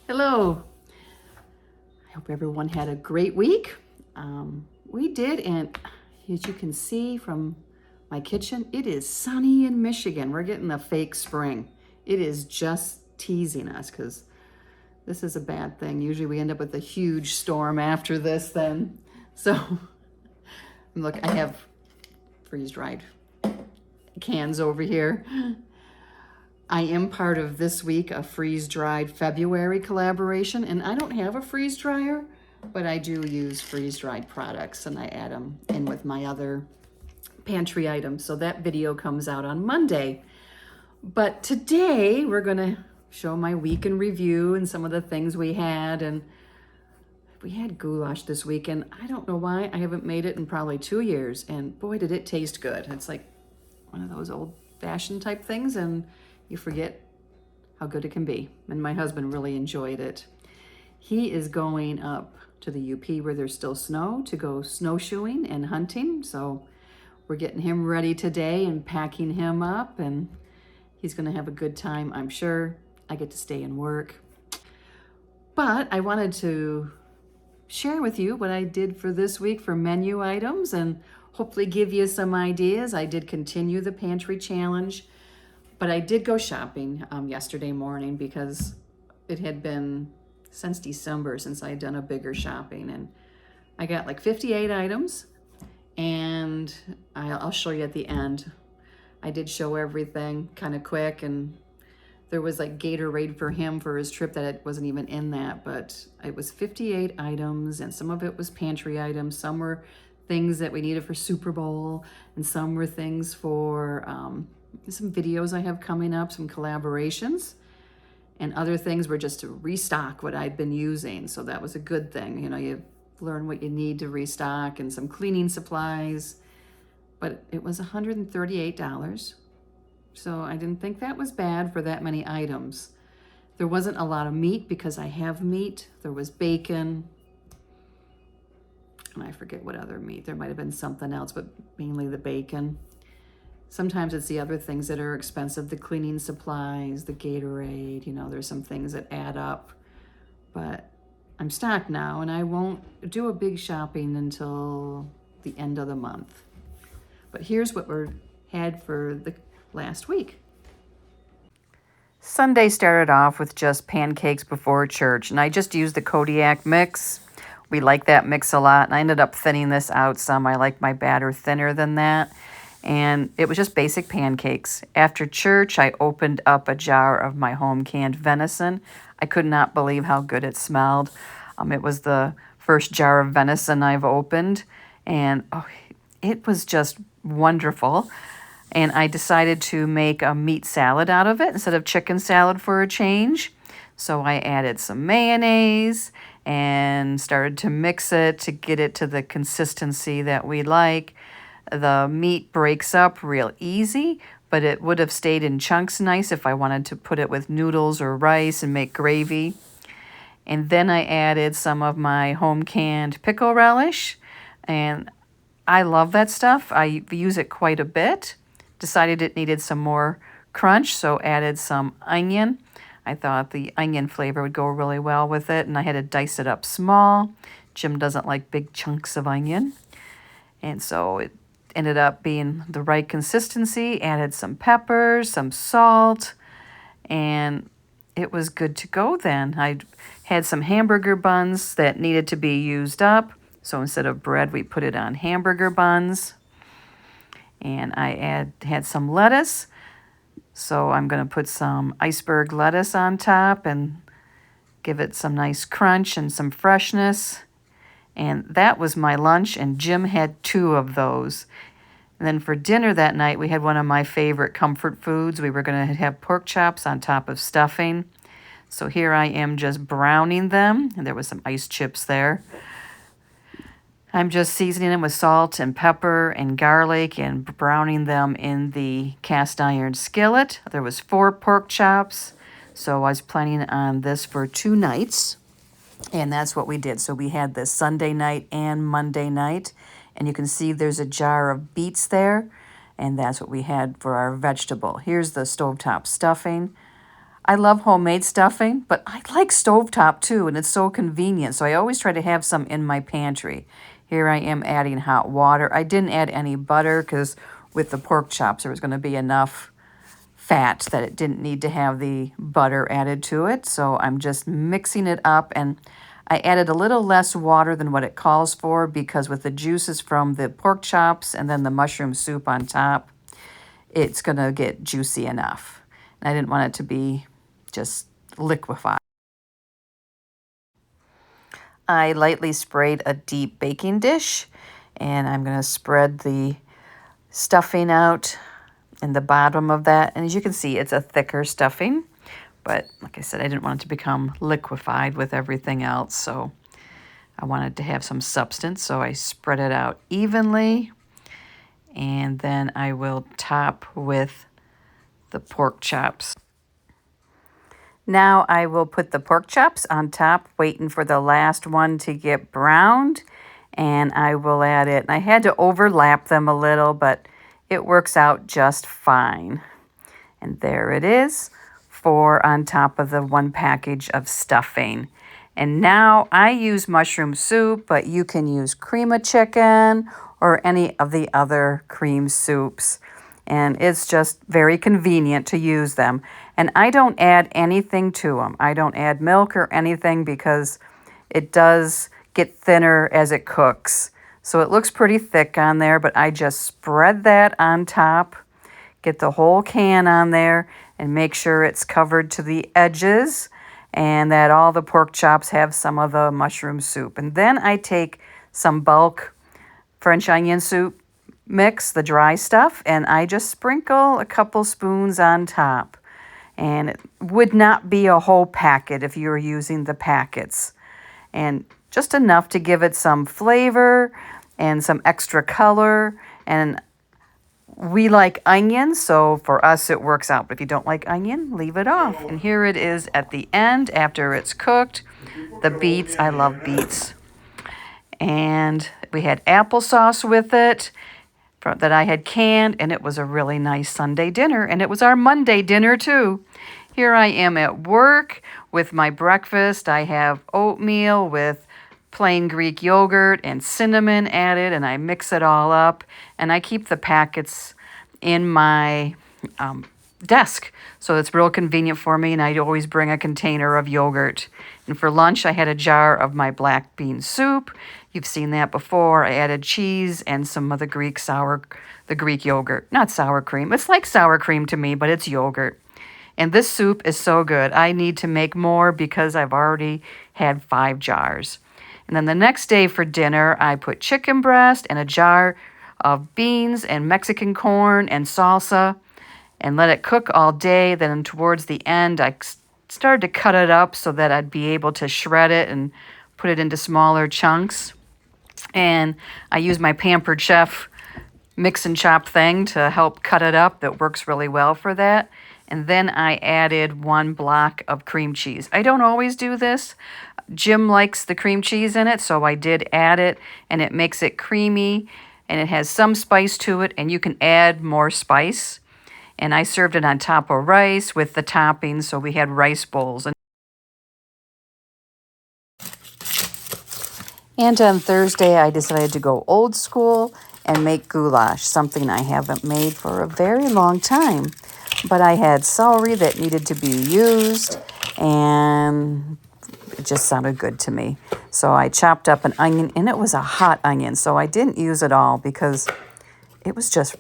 Hello. I hope everyone had a great week. We did, and as you can see from my kitchen, it is sunny in Michigan. We're getting a fake spring. It is just teasing us because this is a bad thing. Usually we end up with a huge storm after this then. So look, I have freeze-dried cans over here. I am part of this week a freeze-dried February collaboration, and I don't have a freeze dryer, but I do use freeze-dried products, and I add them in with my other pantry items. So that video comes out on Monday. But today we're gonna show my week in review and some of the things we had. And we had goulash this week, and I don't know why I haven't made it in probably 2 years. And boy, did it taste good. It's like one of those old-fashioned type things, and you forget how good it can be. And my husband really enjoyed it. He is going up to the UP where there's still snow to go snowshoeing and hunting. So we're getting him ready today and packing him up, and he's gonna have a good time, I'm sure. I get to stay and work. But I wanted to share with you what I did for this week for menu items and hopefully give you some ideas. I did continue the pantry challenge, but I did go shopping yesterday morning because it had been since December since I had done a bigger shopping, and I got like 58 items, and I'll show you at the end. I did show everything kind of quick, and there was like Gatorade for him for his trip that it wasn't even in that, but it was 58 items, and some of it was pantry items. Some were things that we needed for Super Bowl, and some were things for some videos I have coming up, some collaborations, and other things were just to restock what I'd been using. So that was a good thing. You know, you learn what you need to restock, and some cleaning supplies, but it was $138. So I didn't think that was bad for that many items. There wasn't a lot of meat because I have meat. There was bacon, and I forget what other meat. There might have been something else, but mainly the bacon. Sometimes it's the other things that are expensive, the cleaning supplies, the Gatorade, you know, there's some things that add up. But I'm stocked now, and I won't do a big shopping until the end of the month. But here's what we had for the last week. Sunday started off with just pancakes before church, and I just used the Kodiak mix. We like that mix a lot, and I ended up thinning this out some. I like my batter thinner than that. And it was just basic pancakes. After church, I opened up a jar of my home canned venison. I could not believe how good it smelled. It was the first jar of venison I've opened, and it was just wonderful. And I decided to make a meat salad out of it instead of chicken salad for a change. So I added some mayonnaise and started to mix it to get it to the consistency that we like. The meat breaks up real easy, but it would have stayed in chunks nice if I wanted to put it with noodles or rice and make gravy. And then I added some of my home canned pickle relish, and I love that stuff. I use it quite a bit. Decided it needed some more crunch, so added some onion. I thought the onion flavor would go really well with it, and I had to dice it up small. Jim doesn't like big chunks of onion, and so it ended up being the right consistency. Added some peppers, some salt, and it was good to go then. I had some hamburger buns that needed to be used up, so instead of bread, we put it on hamburger buns. And I had some lettuce, so I'm going to put some iceberg lettuce on top and give it some nice crunch and some freshness. And that was my lunch, and Jim had 2 of those. And then for dinner that night, we had one of my favorite comfort foods. We were going to have pork chops on top of stuffing. So here I am just browning them, and there was some ice chips there. I'm just seasoning them with salt and pepper and garlic and browning them in the cast iron skillet. There was 4 pork chops, so I was planning on this for 2 nights. And that's what we did. So we had this Sunday night and Monday night. And you can see there's a jar of beets there. And that's what we had for our vegetable. Here's the stovetop stuffing. I love homemade stuffing, but I like stovetop too, and it's so convenient. So I always try to have some in my pantry. Here I am adding hot water. I didn't add any butter because with the pork chops, there was going to be enough fat that it didn't need to have the butter added to it. So I'm just mixing it up, and I added a little less water than what it calls for because with the juices from the pork chops and then the mushroom soup on top, it's going to get juicy enough. And I didn't want it to be just liquefied. I lightly sprayed a deep baking dish, and I'm going to spread the stuffing out in the bottom of that. And as you can see, it's a thicker stuffing, but like I said, I didn't want it to become liquefied with everything else, so I wanted to have some substance, so I spread it out evenly, and then I will top with the pork chops. Now I will put the pork chops on top, waiting for the last one to get browned, and I will add it. And I had to overlap them a little, but it works out just fine. And there it is, 4 on top of the 1 package of stuffing. And now I use mushroom soup, but you can use cream of chicken or any of the other cream soups. And it's just very convenient to use them. And I don't add anything to them. I don't add milk or anything because it does get thinner as it cooks. So it looks pretty thick on there, but I just spread that on top, get the whole can on there, and make sure it's covered to the edges and that all the pork chops have some of the mushroom soup. And then I take some bulk French onion soup mix, the dry stuff, and I just sprinkle a couple spoons on top. And it would not be a whole packet if you were using the packets. And just enough to give it some flavor and some extra color. And we like onion, so for us it works out. But if you don't like onion, leave it off. And here it is at the end after it's cooked. The beets, I love beets. And we had applesauce with it that I had canned, and it was a really nice Sunday dinner, and it was our Monday dinner too. Here I am at work with my breakfast. I have oatmeal with plain Greek yogurt and cinnamon added, and I mix it all up, and I keep the packets in my desk, so it's real convenient for me, and I always bring a container of yogurt. And for lunch, I had a jar of my black bean soup. You've seen that before. I added cheese and some of the Greek yogurt. Not sour cream. It's like sour cream to me, but it's yogurt. And this soup is so good. I need to make more because I've already had 5 jars. And then the next day for dinner, I put chicken breast and a jar of beans and Mexican corn and salsa and let it cook all day. Then towards the end, I started to cut it up so that I'd be able to shred it and put it into smaller chunks. And I use my Pampered Chef mix and chop thing to help cut it up. That works really well for that. And then I added 1 block of cream cheese. I don't always do this. Jim likes the cream cheese in it, so I did add it, and it makes it creamy, and it has some spice to it, and you can add more spice. And I served it on top of rice with the toppings, so we had rice bowls. And on Thursday, I decided to go old school and make goulash, something I haven't made for a very long time. But I had celery that needed to be used, and it just sounded good to me. So I chopped up an onion, and it was a hot onion, so I didn't use it all because it was just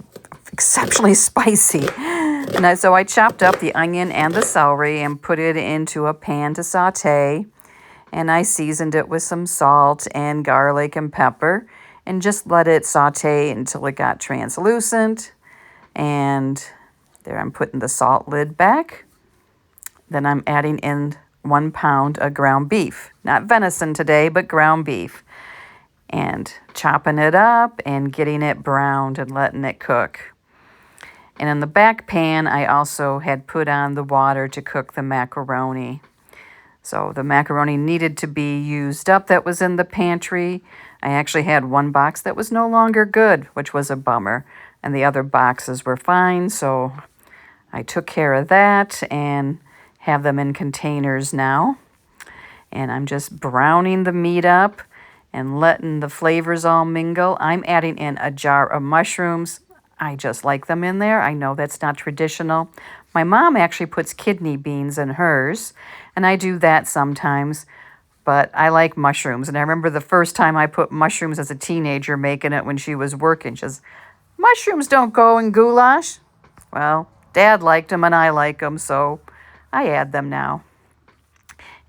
exceptionally spicy. And so I chopped up the onion and the celery and put it into a pan to saute. And I seasoned it with some salt and garlic and pepper and just let it saute until it got translucent. And there I'm putting the salt lid back. Then I'm adding in 1 pound of ground beef. Not venison today, but ground beef. And chopping it up and getting it browned and letting it cook. And in the back pan, I also had put on the water to cook the macaroni. So the macaroni needed to be used up that was in the pantry. I actually had 1 box that was no longer good, which was a bummer. And the other boxes were fine, so I took care of that and have them in containers now. And I'm just browning the meat up and letting the flavors all mingle. I'm adding in a jar of mushrooms. I just like them in there. I know that's not traditional. My mom actually puts kidney beans in hers, and I do that sometimes, but I like mushrooms. And I remember the first time I put mushrooms as a teenager, making it when she was working. She says, mushrooms don't go in goulash. Well, Dad liked them and I like them, so I add them now.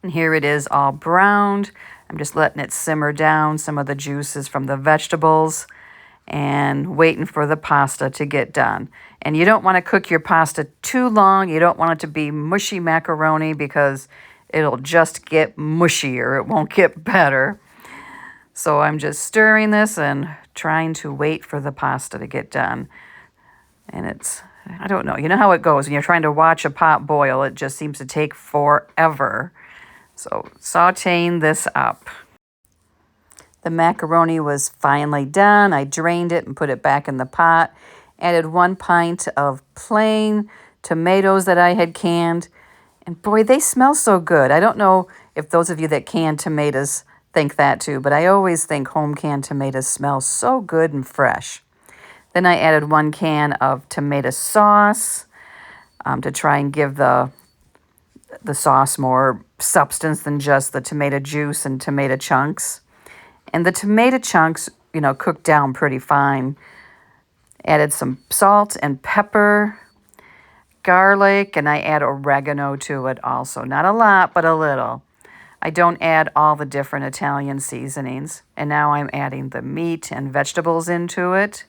And here it is all browned. I'm just letting it simmer down, some of the juices from the vegetables, and waiting for the pasta to get done. And you don't want to cook your pasta too long. You don't want it to be mushy macaroni because it'll just get mushier. It won't get better. So I'm just stirring this and trying to wait for the pasta to get done. And I don't know. You know how it goes when you're trying to watch a pot boil. It just seems to take forever. So sauteing this up. The macaroni was finally done. I drained it and put it back in the pot. Added 1 pint of plain tomatoes that I had canned. And boy, they smell so good. I don't know if those of you that can tomatoes think that too, but I always think home canned tomatoes smell so good and fresh. Then I added 1 can of tomato sauce to try and give the sauce more substance than just the tomato juice and tomato chunks. And the tomato chunks, cooked down pretty fine. Added some salt and pepper, garlic, and I add oregano to it also. Not a lot, but a little. I don't add all the different Italian seasonings. And now I'm adding the meat and vegetables into it.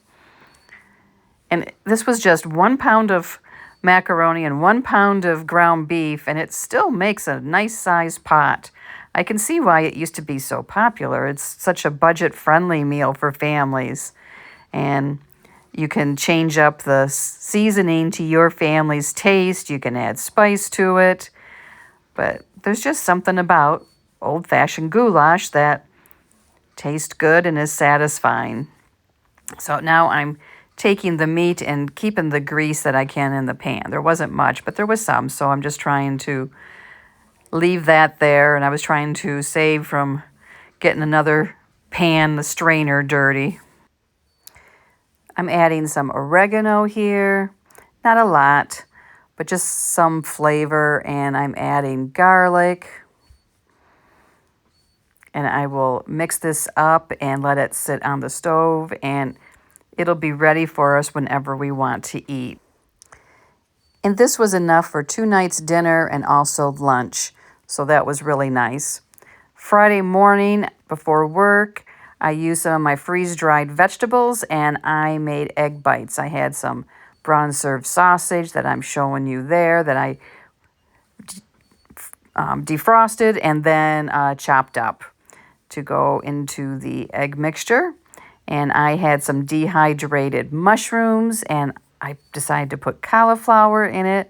And this was just 1 pound of macaroni and 1 pound of ground beef, and it still makes a nice sized pot. I can see why it used to be so popular. It's such a budget-friendly meal for families. And you can change up the seasoning to your family's taste. You can add spice to it. But there's just something about old-fashioned goulash that tastes good and is satisfying. So now I'm taking the meat and keeping the grease that I can in the pan. There wasn't much, but there was some, so I'm just trying to leave that there, and I was trying to save from getting another pan, the strainer, dirty. I'm adding some oregano here, not a lot, but just some flavor, and I'm adding garlic. And I will mix this up and let it sit on the stove, and it'll be ready for us whenever we want to eat. And this was enough for 2 nights dinner and also lunch. So that was really nice. Friday morning before work, I used some of my freeze-dried vegetables and I made egg bites. I had some brown served sausage that I'm showing you there that I defrosted and then chopped up to go into the egg mixture. And I had some dehydrated mushrooms, and I decided to put cauliflower in it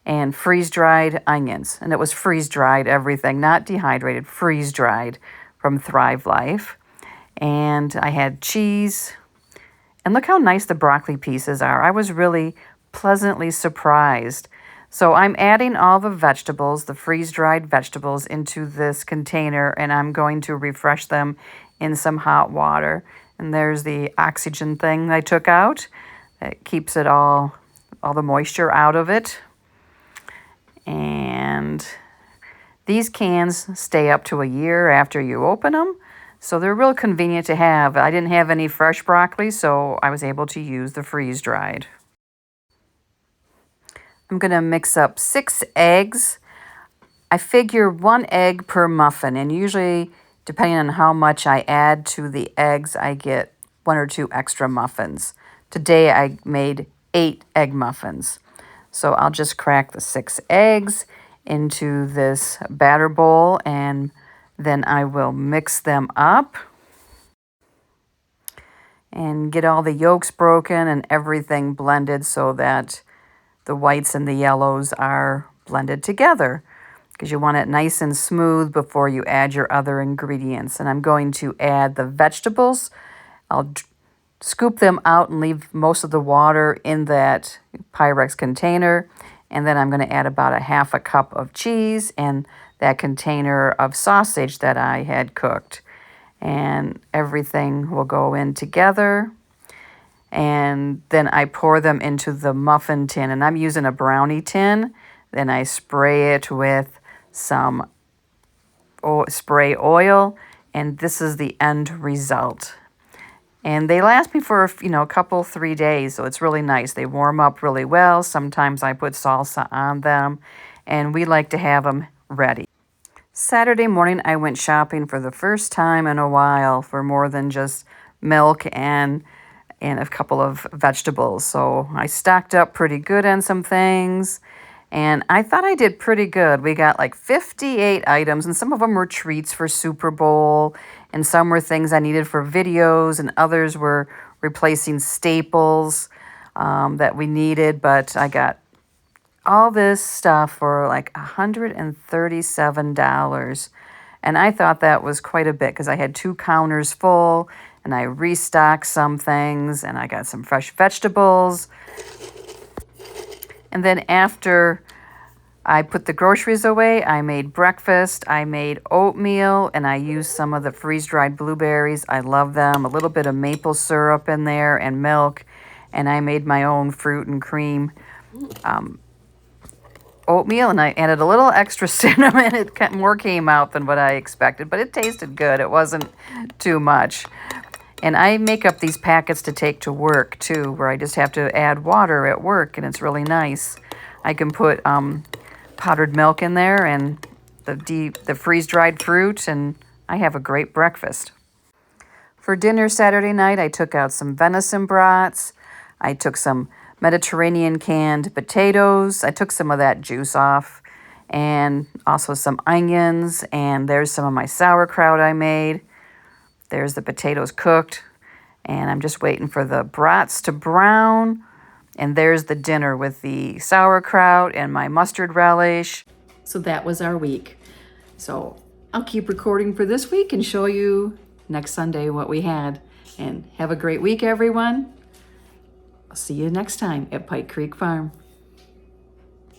and freeze-dried onions. And it was freeze-dried everything, not dehydrated, freeze-dried from Thrive Life. And I had cheese. And look how nice the broccoli pieces are. I was really pleasantly surprised. So I'm adding all the vegetables, the freeze-dried vegetables, into this container, and I'm going to refresh them in some hot water. And there's the oxygen thing I took out. It keeps it all the moisture out of it. And these cans stay up to a year after you open them. So they're real convenient to have. I didn't have any fresh broccoli, so I was able to use the freeze-dried. I'm going to mix up 6 eggs. I figure 1 egg per muffin, and usually, depending on how much I add to the eggs, I get 1 or 2 extra muffins. Today I made 8 egg muffins. So I'll just crack the 6 eggs into this batter bowl, and then I will mix them up and get all the yolks broken and everything blended so that the whites and the yellows are blended together, because you want it nice and smooth before you add your other ingredients. And I'm going to add the vegetables. I'll scoop them out and leave most of the water in that Pyrex container. And then I'm going to add about a half a cup of cheese and that container of sausage that I had cooked. And everything will go in together. And then I pour them into the muffin tin. And I'm using a brownie tin. Then I spray it with some spray oil. And this is the end result. And they last me for, a couple, 3 days, so it's really nice. They warm up really well. Sometimes I put salsa on them, and we like to have them ready. Saturday morning, I went shopping for the first time in a while for more than just milk and a couple of vegetables. So I stocked up pretty good on some things, and I thought I did pretty good. We got like 58 items, and some of them were treats for Super Bowl, and some were things I needed for videos, and others were replacing staples that we needed. But I got all this stuff for like $137. And I thought that was quite a bit because I had 2 counters full, and I restocked some things, and I got some fresh vegetables. And then after I put the groceries away, I made breakfast, I made oatmeal, and I used some of the freeze-dried blueberries. I love them. A little bit of maple syrup in there and milk. And I made my own fruit and cream oatmeal, and I added a little extra cinnamon. More came out than what I expected, but it tasted good. It wasn't too much. And I make up these packets to take to work, too, where I just have to add water at work, and it's really nice. I can put powdered milk in there and the freeze-dried fruit, and I have a great breakfast. For dinner Saturday night, I took out some venison brats. I took some Mediterranean canned potatoes. I took some of that juice off, and also some onions, and there's some of my sauerkraut I made. There's the potatoes cooked, and I'm just waiting for the brats to brown. And there's the dinner with the sauerkraut and my mustard relish. So that was our week. So I'll keep recording for this week and show you next Sunday what we had. And have a great week, everyone. I'll see you next time at Pike Creek Farm.